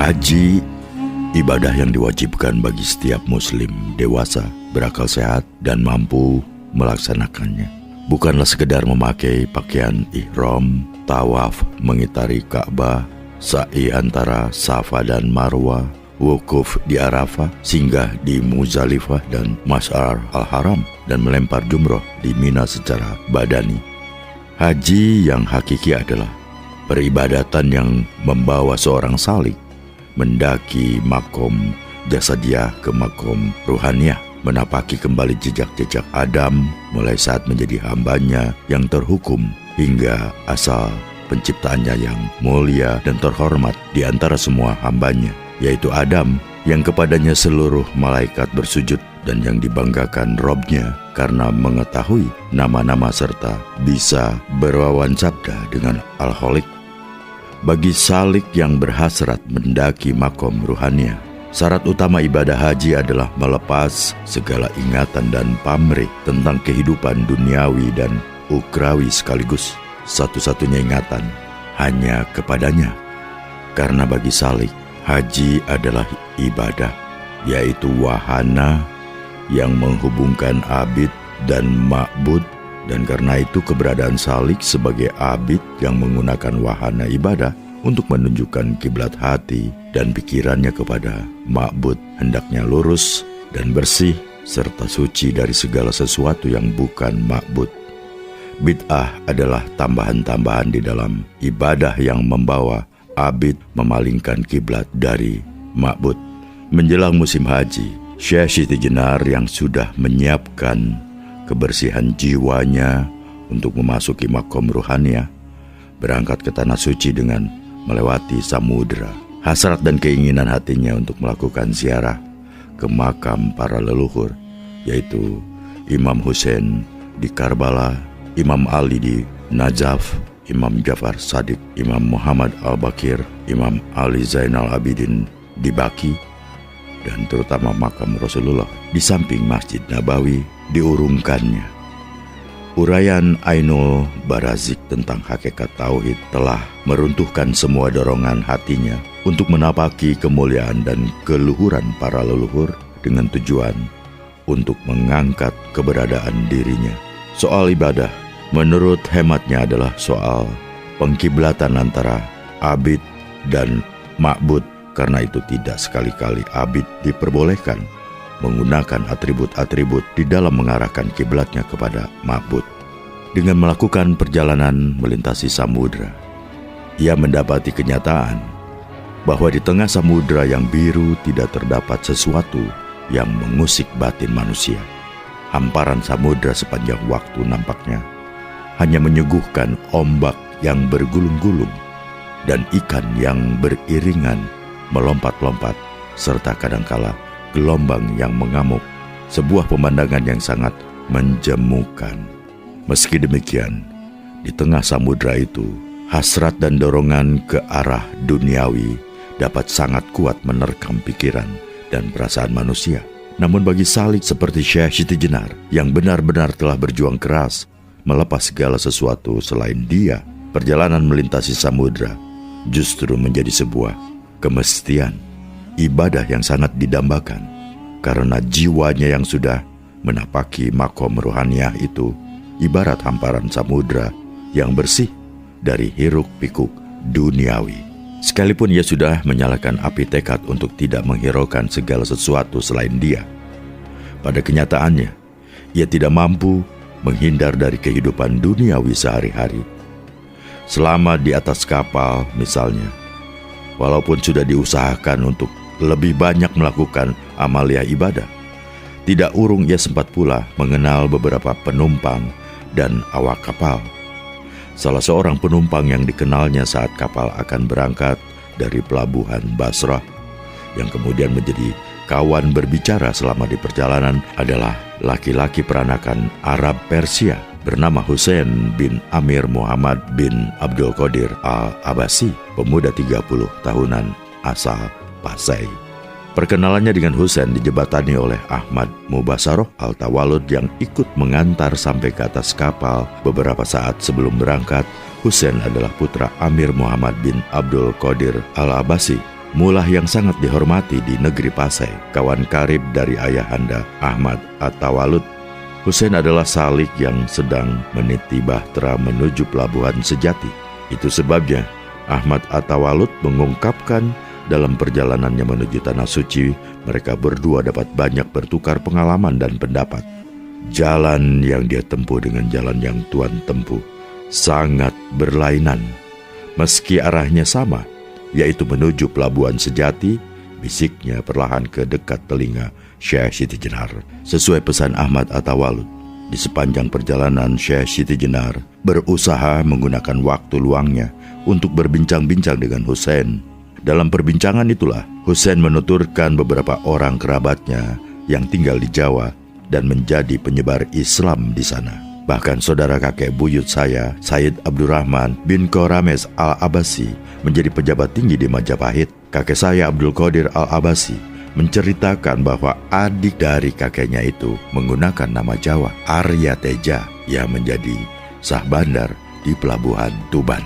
Haji, ibadah yang diwajibkan bagi setiap muslim dewasa, berakal sehat, dan mampu melaksanakannya. Bukanlah sekedar memakai pakaian ihram, tawaf mengitari Ka'bah, sa'i antara Safa dan Marwah, wukuf di Arafah, singgah di Muzdalifah dan Masy'ar al-Haram, dan melempar jumroh di Mina secara badani. Haji yang hakiki adalah peribadatan yang membawa seorang salik mendaki makom jasadiah ke makom ruhaniyah, menapaki kembali jejak-jejak Adam mulai saat menjadi hambanya yang terhukum hingga asal penciptaannya yang mulia dan terhormat di antara semua hambanya, yaitu Adam, yang kepadanya seluruh malaikat bersujud dan yang dibanggakan Robnya karena mengetahui nama-nama serta bisa berwawan sabda dengan Al-Khaliq. Bagi salik yang berhasrat mendaki makom ruhaniyah, syarat utama ibadah haji adalah melepas segala ingatan dan pamrih tentang kehidupan duniawi dan ukrawi sekaligus. Satu-satunya ingatan hanya kepadanya. Karena bagi salik, haji adalah ibadah, yaitu wahana yang menghubungkan abid dan ma'bud. Dan karena itu keberadaan salik sebagai abid yang menggunakan wahana ibadah untuk menunjukkan kiblat hati dan pikirannya kepada ma'bud hendaknya lurus dan bersih serta suci dari segala sesuatu yang bukan ma'bud. Bid'ah adalah tambahan-tambahan di dalam ibadah yang membawa abid memalingkan kiblat dari ma'bud. Menjelang musim haji, Syekh Siti Jenar yang sudah menyiapkan kebersihan jiwanya untuk memasuki makom ruhaniyah berangkat ke tanah suci dengan melewati samudera. Hasrat dan keinginan hatinya untuk melakukan ziarah ke makam para leluhur, yaitu Imam Husain di Karbala, Imam Ali di Najaf, Imam Ja'far Shadiq, Imam Muhammad Al-Baqir, Imam Ali Zainal Abidin di Baqi, dan terutama makam Rasulullah di samping Masjid Nabawi diurungkannya. Uraian Ainul Barazik tentang hakikat tauhid telah meruntuhkan semua dorongan hatinya untuk menapaki kemuliaan dan keluhuran para leluhur dengan tujuan untuk mengangkat keberadaan dirinya. Soal ibadah, menurut hematnya adalah soal pengkiblatan antara abid dan ma'bud. Karena itu tidak sekali-kali abid diperbolehkan menggunakan atribut-atribut di dalam mengarahkan kiblatnya kepada ma'bud. Dengan melakukan perjalanan melintasi samudra, ia mendapati kenyataan bahwa di tengah samudra yang biru tidak terdapat sesuatu yang mengusik batin manusia. Hamparan samudra sepanjang waktu nampaknya hanya menyuguhkan ombak yang bergulung-gulung dan ikan yang beriringan melompat-lompat, serta kadangkala gelombang yang mengamuk, sebuah pemandangan yang sangat menjemukan. Meski demikian, di tengah samudra itu, hasrat dan dorongan ke arah duniawi dapat sangat kuat menerkam pikiran dan perasaan manusia. Namun bagi salik seperti Syekh Siti Jenar yang benar-benar telah berjuang keras melepas segala sesuatu selain dia, perjalanan melintasi samudra justru menjadi sebuah kemestian, ibadah yang sangat didambakan, karena jiwanya yang sudah menapaki makom ruhaniyah itu ibarat hamparan samudra yang bersih dari hiruk-pikuk duniawi. Sekalipun ia sudah menyalakan api tekad untuk tidak menghiraukan segala sesuatu selain dia, pada kenyataannya ia tidak mampu menghindar dari kehidupan duniawi sehari-hari. Selama di atas kapal misalnya, walaupun sudah diusahakan untuk lebih banyak melakukan amalia ibadah, tidak urung ia sempat pula mengenal beberapa penumpang dan awak kapal. Salah seorang penumpang yang dikenalnya saat kapal akan berangkat dari pelabuhan Basrah, yang kemudian menjadi kawan berbicara selama di perjalanan, adalah laki-laki peranakan Arab Persia bernama Husain bin Amir Muhammad bin Abdul Qadir Al-Abbasi, pemuda 30 tahunan asal Pasai. Perkenalannya dengan Husain dijebatani oleh Ahmad Mubasaroh Al-Tawalud yang ikut mengantar sampai ke atas kapal beberapa saat sebelum berangkat. Husain adalah putra Amir Muhammad bin Abdul Qadir Al-Abbasi Mullah yang sangat dihormati di negeri Pasai, kawan karib dari ayahanda Ahmad At-Tawalud. Husain adalah salik yang sedang meniti bahtera menuju pelabuhan sejati. Itu sebabnya Ahmad At-Tawalud mengungkapkan dalam perjalanannya menuju Tanah Suci, mereka berdua dapat banyak bertukar pengalaman dan pendapat. Jalan yang dia tempuh dengan jalan yang Tuhan tempuh sangat berlainan. Meski arahnya sama, yaitu menuju pelabuhan sejati, bisiknya perlahan ke dekat telinga Syekh Siti Jenar. Sesuai pesan Ahmad At-Tawalud, di sepanjang perjalanan Syekh Siti Jenar berusaha menggunakan waktu luangnya untuk berbincang-bincang dengan Husain. Dalam perbincangan itulah Husain menuturkan beberapa orang kerabatnya yang tinggal di Jawa dan menjadi penyebar Islam di sana. Bahkan saudara kakek buyut saya, Said Abdurrahman bin Qorames Al-Abbasi, menjadi pejabat tinggi di Majapahit. Kakek saya Abdul Qadir Al-Abbasi menceritakan bahwa adik dari kakeknya itu menggunakan nama Jawa, Arya Teja, yang menjadi sah bandar di pelabuhan Tuban.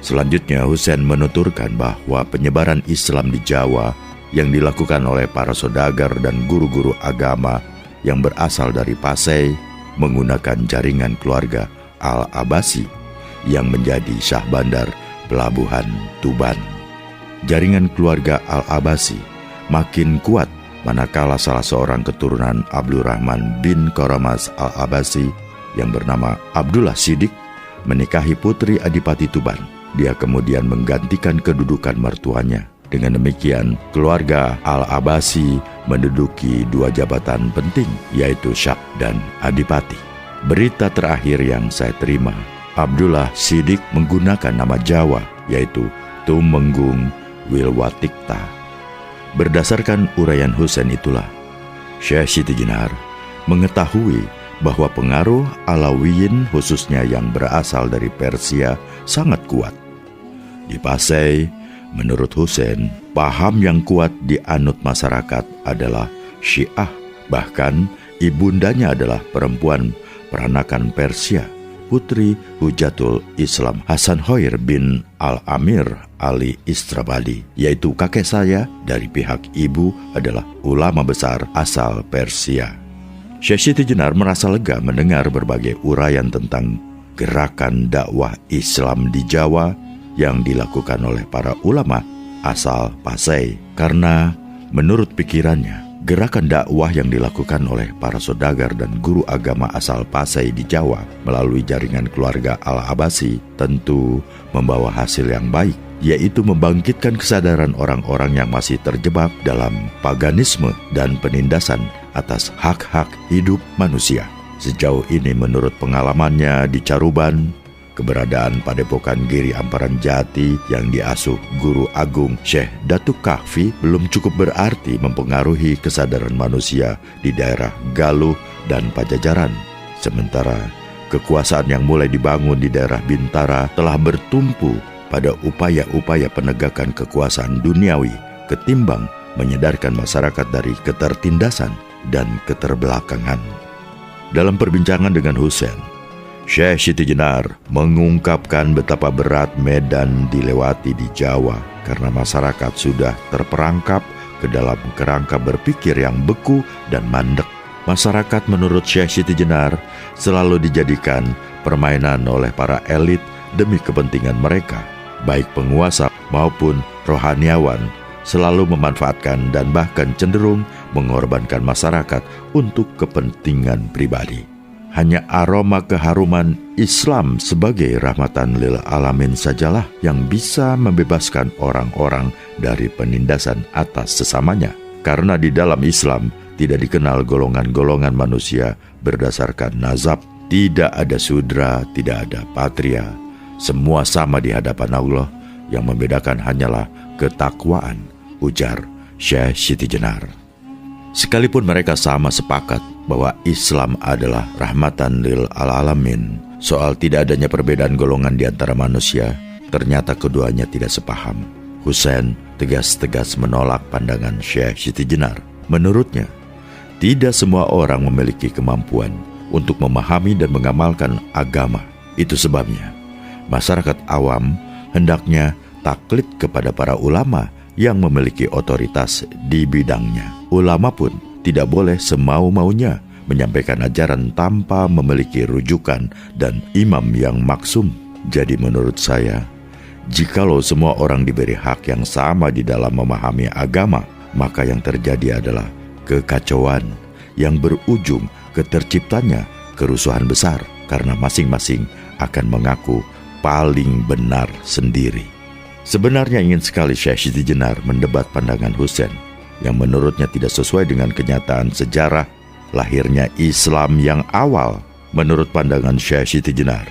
Selanjutnya Husain menuturkan bahwa penyebaran Islam di Jawa yang dilakukan oleh para saudagar dan guru-guru agama yang berasal dari Pasai menggunakan jaringan keluarga Al-Abbasi yang menjadi syah bandar pelabuhan Tuban. Jaringan keluarga Al-Abbasi makin kuat manakala salah seorang keturunan Abdurrahman bin Qoramas Al-Abbasi yang bernama Abdullah Siddiq menikahi putri Adipati Tuban. Dia kemudian menggantikan kedudukan mertuanya. Dengan demikian, keluarga Al-Abbasi menduduki dua jabatan penting, yaitu Syah dan Adipati. Berita terakhir yang saya terima, Abdullah Siddiq menggunakan nama Jawa, yaitu Tumenggung Wilwatikta. Berdasarkan uraian Husain itulah, Syekh Siti Jenar mengetahui bahwa pengaruh Alawiyin khususnya yang berasal dari Persia sangat kuat. Di Pasai, menurut Husain, paham yang kuat dianut masyarakat adalah Syiah. Bahkan ibundanya adalah perempuan peranakan Persia, putri Hujatul Islam Hasan Hoir bin Al-Amir Ali Istrabadi, yaitu kakek saya dari pihak ibu adalah ulama besar asal Persia. Syekh Siti Jenar merasa lega mendengar berbagai uraian tentang gerakan dakwah Islam di Jawa yang dilakukan oleh para ulama asal Pasai, karena menurut pikirannya gerakan dakwah yang dilakukan oleh para saudagar dan guru agama asal Pasai di Jawa melalui jaringan keluarga Al-Abbasi tentu membawa hasil yang baik, yaitu membangkitkan kesadaran orang-orang yang masih terjebak dalam paganisme dan penindasan atas hak-hak hidup manusia. Sejauh ini menurut pengalamannya di Caruban, keberadaan Padepokan Giri Amparan Jati yang diasuh Guru Agung Syekh Datuk Kahfi belum cukup berarti mempengaruhi kesadaran manusia di daerah Galuh dan Pajajaran. Sementara kekuasaan yang mulai dibangun di daerah Bintara telah bertumpu pada upaya-upaya penegakan kekuasaan duniawi ketimbang menyadarkan masyarakat dari ketertindasan dan keterbelakangan. Dalam perbincangan dengan Husain, Syekh Siti Jenar mengungkapkan betapa berat medan dilewati di Jawa karena masyarakat sudah terperangkap ke dalam kerangka berpikir yang beku dan mandek. Masyarakat menurut Syekh Siti Jenar selalu dijadikan permainan oleh para elit demi kepentingan mereka. Baik penguasa maupun rohaniawan selalu memanfaatkan dan bahkan cenderung mengorbankan masyarakat untuk kepentingan pribadi. Hanya aroma keharuman Islam sebagai rahmatan lil alamin sajalah yang bisa membebaskan orang-orang dari penindasan atas sesamanya. Karena di dalam Islam tidak dikenal golongan-golongan manusia berdasarkan nazab. Tidak ada sudra, tidak ada patria. Semua sama di hadapan Allah, yang membedakan hanyalah ketakwaan, ujar Syekh Siti Jenar. Sekalipun mereka sama sepakat bahwa Islam adalah rahmatan lil alamin, soal tidak adanya perbedaan golongan di antara manusia, ternyata keduanya tidak sepaham. Husain tegas-tegas menolak pandangan Syekh Siti Jenar. Menurutnya, tidak semua orang memiliki kemampuan untuk memahami dan mengamalkan agama. Itu sebabnya masyarakat awam hendaknya taklid kepada para ulama yang memiliki otoritas di bidangnya. Ulama pun tidak boleh semau-maunya menyampaikan ajaran tanpa memiliki rujukan dan imam yang maksum. Jadi menurut saya, jikalau semua orang diberi hak yang sama di dalam memahami agama, maka yang terjadi adalah kekacauan yang berujung ke terciptanya kerusuhan besar karena masing-masing akan mengaku paling benar sendiri. Sebenarnya ingin sekali Syekh Siti Jenar mendebat pandangan Husain yang menurutnya tidak sesuai dengan kenyataan sejarah lahirnya Islam yang awal. Menurut pandangan Syekh Siti Jenar,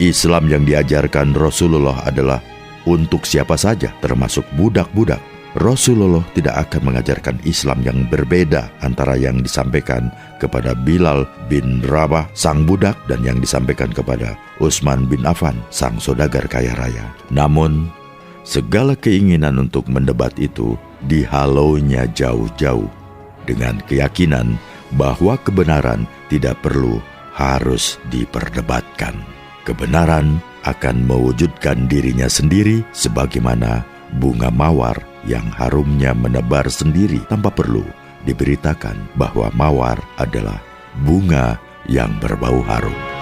Islam yang diajarkan Rasulullah adalah untuk siapa saja, termasuk budak-budak. Rasulullah tidak akan mengajarkan Islam yang berbeda antara yang disampaikan kepada Bilal bin Rabah, sang budak, dan yang disampaikan kepada Utsman bin Affan, sang saudagar kaya raya. Namun, segala keinginan untuk mendebat itu dihalaunya jauh-jauh dengan keyakinan bahwa kebenaran tidak perlu harus diperdebatkan. Kebenaran akan mewujudkan dirinya sendiri sebagaimana bunga mawar yang harumnya menebar sendiri tanpa perlu diberitakan bahwa mawar adalah bunga yang berbau harum.